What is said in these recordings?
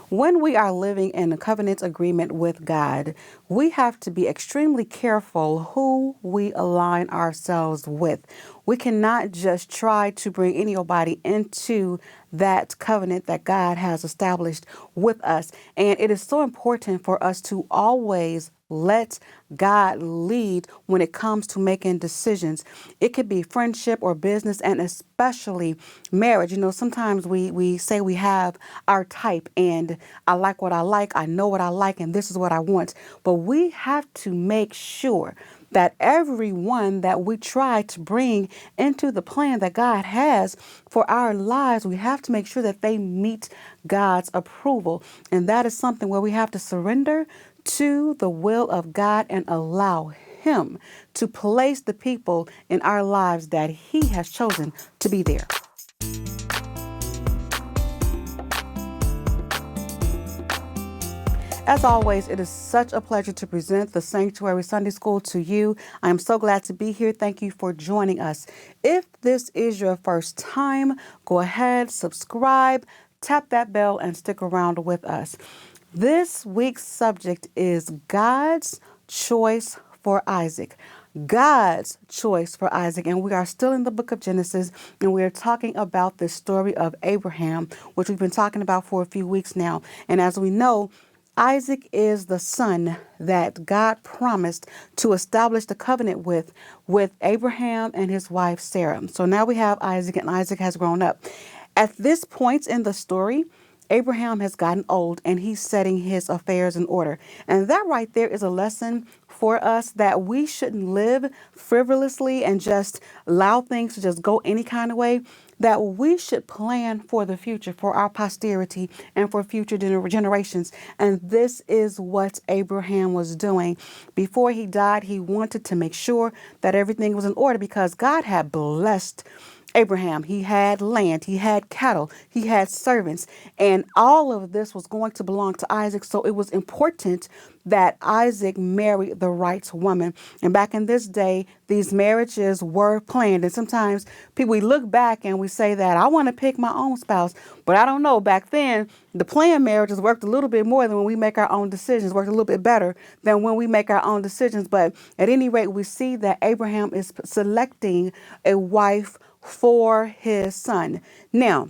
When we are living in a covenant agreement with God, we have to be extremely careful who we align ourselves with. We cannot just try to bring anybody into that covenant that God has established with us. And it is so important for us to always let God lead when it comes to making decisions. It could be friendship or business, and especially marriage. Sometimes we say we have our type, and I like what I like, I know what I like, and this is what I want. But we have to make sure that everyone that we try to bring into the plan that God has for our lives, we have to make sure that they meet God's approval. And that is something where we have to surrender to the will of God and allow Him to place the people in our lives that He has chosen to be there. As always, it is such a pleasure to present the Sanctuary Sunday School to you. I am so glad to be here. Thank you for joining us. If this is your first time, go ahead, subscribe, tap that bell, and stick around with us. This week's subject is God's choice for Isaac. God's choice for Isaac. And we are still in the book of Genesis, and we are talking about the story of Abraham, which we've been talking about for a few weeks now. And as we know, Isaac is the son that God promised to establish the covenant with Abraham and his wife Sarah. So now we have Isaac, and Isaac has grown up. At this point in the story, Abraham has gotten old, and he's setting his affairs in order. And that right there is a lesson for us that we shouldn't live frivolously and just allow things to just go any kind of way, that we should plan for the future, for our posterity, and for future generations. And this is what Abraham was doing. Before he died, he wanted to make sure that everything was in order because God had blessed Abraham. He had land, he had cattle, he had servants, and all of this was going to belong to Isaac. So it was important that Isaac marry the right woman. And back in this day, these marriages were planned. And sometimes we look back and we say that I want to pick my own spouse. But I don't know, back then, the planned marriages worked a little bit more than when we make our own decisions, worked a little bit better than when we make our own decisions. But at any rate, we see that Abraham is selecting a wife for his son. Now,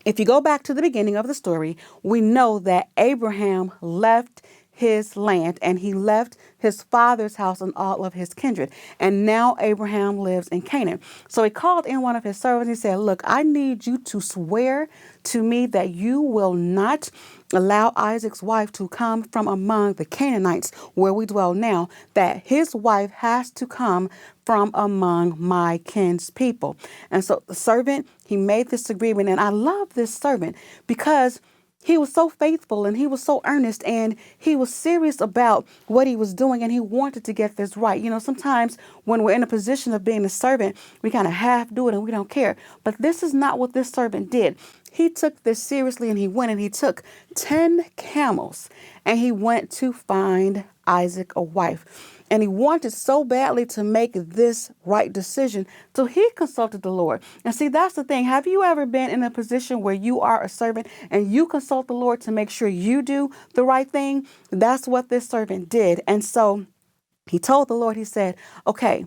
if you go back to the beginning of the story, we know that Abraham left his land and he left his father's house and all of his kindred. And now Abraham lives in Canaan. So he called in one of his servants. He said, look, I need you to swear to me that you will not allow Isaac's wife to come from among the Canaanites where we dwell now, that his wife has to come from among my kinspeople. And so the servant, he made this agreement. And I love this servant because he was so faithful and he was so earnest and he was serious about what he was doing and he wanted to get this right. Sometimes when we're in a position of being a servant, we kind of half do it and we don't care. But this is not what this servant did. He took this seriously and he went and he took 10 camels and he went to find Isaac a wife. And he wanted so badly to make this right decision. So he consulted the Lord. And see, that's the thing. Have you ever been in a position where you are a servant and you consult the Lord to make sure you do the right thing? That's what this servant did. And so he told the Lord, he said, okay,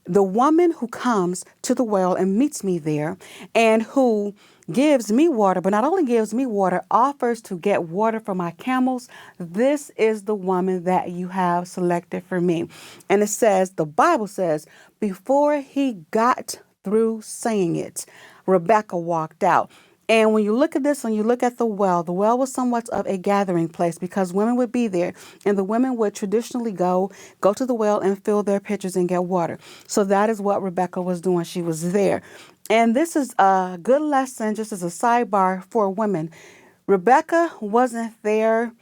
the woman who comes to the well and meets me there and who gives me water, but not only gives me water, offers to get water for my camels, this is the woman that you have selected for me. And it says, the Bible says, before he got through saying it, Rebecca walked out. And when you look at this and you look at the well was somewhat of a gathering place because women would be there and the women would traditionally go to the well and fill their pitchers and get water. So that is what Rebecca was doing. She was there. And this is a good lesson, just as a sidebar for women. Rebecca wasn't there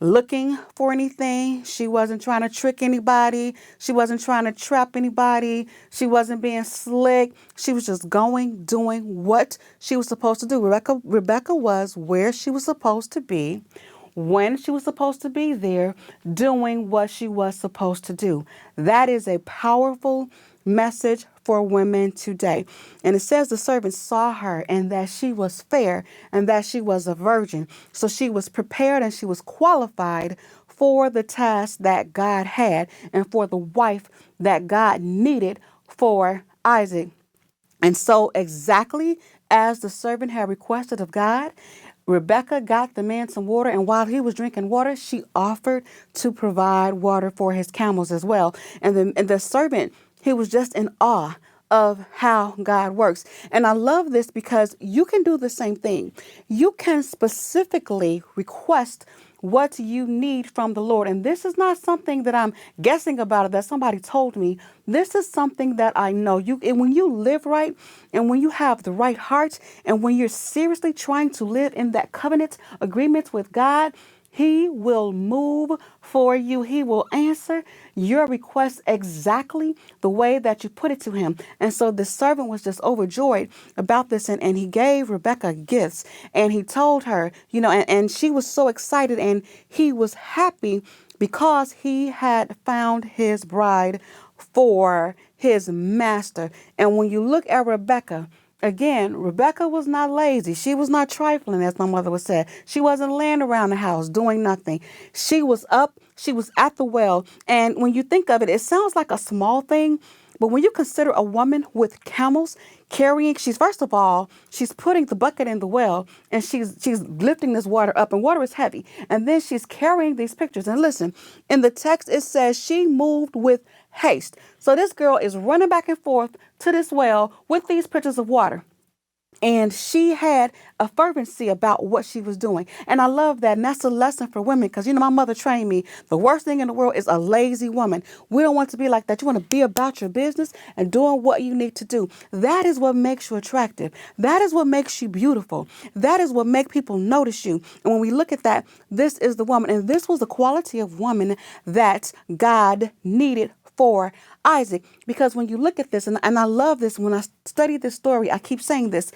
looking for anything. She wasn't trying to trick anybody. She wasn't trying to trap anybody. She wasn't being slick. She was just doing what she was supposed to do. Rebecca was where she was supposed to be, when she was supposed to be there, doing what she was supposed to do. That is a powerful message for women today. And it says the servant saw her and that she was fair and that she was a virgin. So she was prepared and she was qualified for the task that God had and for the wife that God needed for Isaac. And so, exactly as the servant had requested of God, Rebecca got the man some water, and while he was drinking water, she offered to provide water for his camels as well. And the servant, he was just in awe of how God works. And I love this because you can do the same thing. You can specifically request what you need from the Lord. And this is not something that I'm guessing about it that somebody told me. This is something that I know. And when you live right and when you have the right heart and when you're seriously trying to live in that covenant agreement with God, he will move for you. He will answer your request exactly the way that you put it to him. And so the servant was just overjoyed about this. And he gave Rebecca gifts and he told her, and she was so excited and he was happy because he had found his bride for his master. And when you look at Rebecca, again, Rebecca was not lazy. She was not trifling, as my mother would say. She wasn't laying around the house doing nothing. She was up. She was at the well. And when you think of it, it sounds like a small thing. But when you consider a woman with camels carrying, first of all, she's putting the bucket in the well and she's lifting this water up, and water is heavy. And then she's carrying these pictures. And listen, in the text, it says she moved with haste. So this girl is running back and forth to this well with these pitchers of water. And she had a fervency about what she was doing. And I love that. And that's a lesson for women because, my mother trained me. The worst thing in the world is a lazy woman. We don't want to be like that. You want to be about your business and doing what you need to do. That is what makes you attractive. That is what makes you beautiful. That is what makes people notice you. And when we look at that, this is the woman. And this was the quality of woman that God needed for Isaac. Because when you look at this, and I love this, when I study this story, I keep saying this,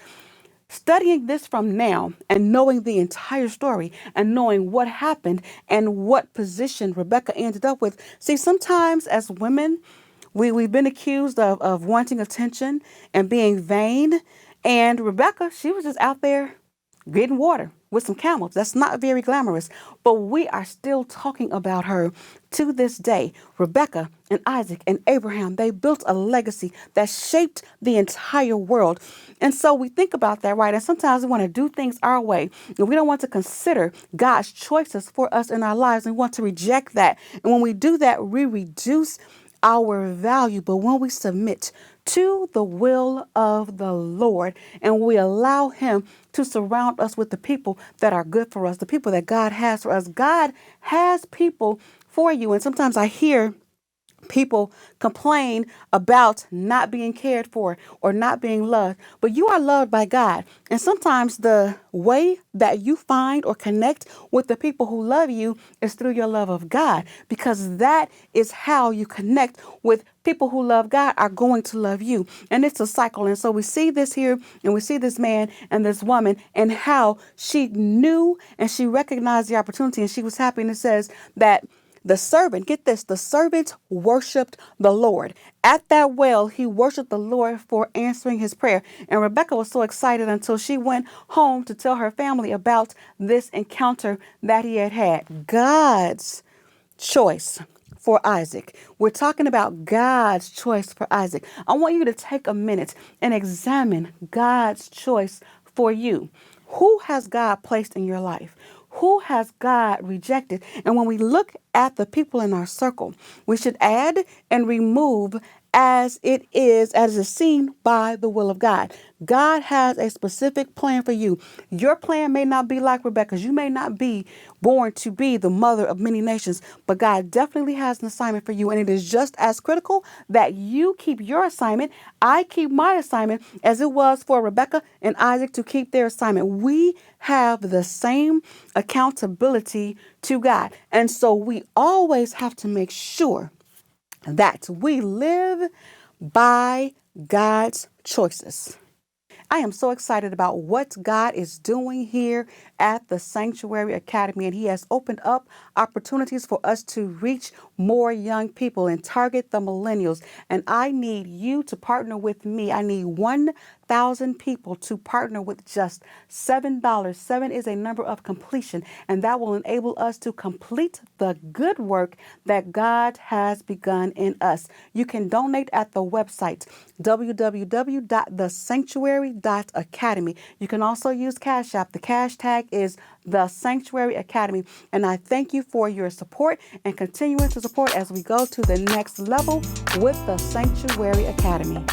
studying this from now and knowing the entire story and knowing what happened and what position Rebecca ended up with. See, sometimes as women, we've been accused of wanting attention and being vain. And Rebecca, she was just out there getting water with some camels. That's not very glamorous, but we are still talking about her to this day. Rebecca and Isaac and Abraham, they built a legacy that shaped the entire world. And so we think about that, right? And sometimes we want to do things our way, and we don't want to consider God's choices for us in our lives, and we want to reject that. And when we do that, we reduce our value. But when we submit to the will of the Lord and we allow him to surround us with the people that are good for us, the people that God has for us, God has people for you. And sometimes I hear people complain about not being cared for or not being loved, but you are loved by God. And sometimes the way that you find or connect with the people who love you is through your love of God, because that is how you connect with people who love God are going to love you. And it's a cycle. And so we see this here, and we see this man and this woman and how she knew and she recognized the opportunity, and she was happy. And it says that the servant, get this, the servant worshiped the Lord. At that well, he worshiped the Lord for answering his prayer. And Rebecca was so excited until she went home to tell her family about this encounter that he had had. God's choice for Isaac. We're talking about God's choice for Isaac. I want you to take a minute and examine God's choice for you. Who has God placed in your life? Who has God rejected? And when we look at the people in our circle, we should add and remove as it is seen by the will of God. God has a specific plan for you. Your plan may not be like Rebecca's. You may not be born to be the mother of many nations, but God definitely has an assignment for you. And it is just as critical that you keep your assignment. I keep my assignment as it was for Rebecca and Isaac to keep their assignment. We have the same accountability to God. And so we always have to make sure that we live by God's choices. I am so excited about what God is doing here at the Sanctuary Academy, and he has opened up opportunities for us to reach more young people and target the millennials. And I need you to partner with me. I need 1,000 people to partner with just $7. 7 is a number of completion, and that will enable us to complete the good work that God has begun in us. You can donate at the website www.thesanctuary.academy. You can also use Cash App. The cash tag is The Sanctuary Academy. And I thank you for your support and continuing to support as we go to the next level with the Sanctuary Academy.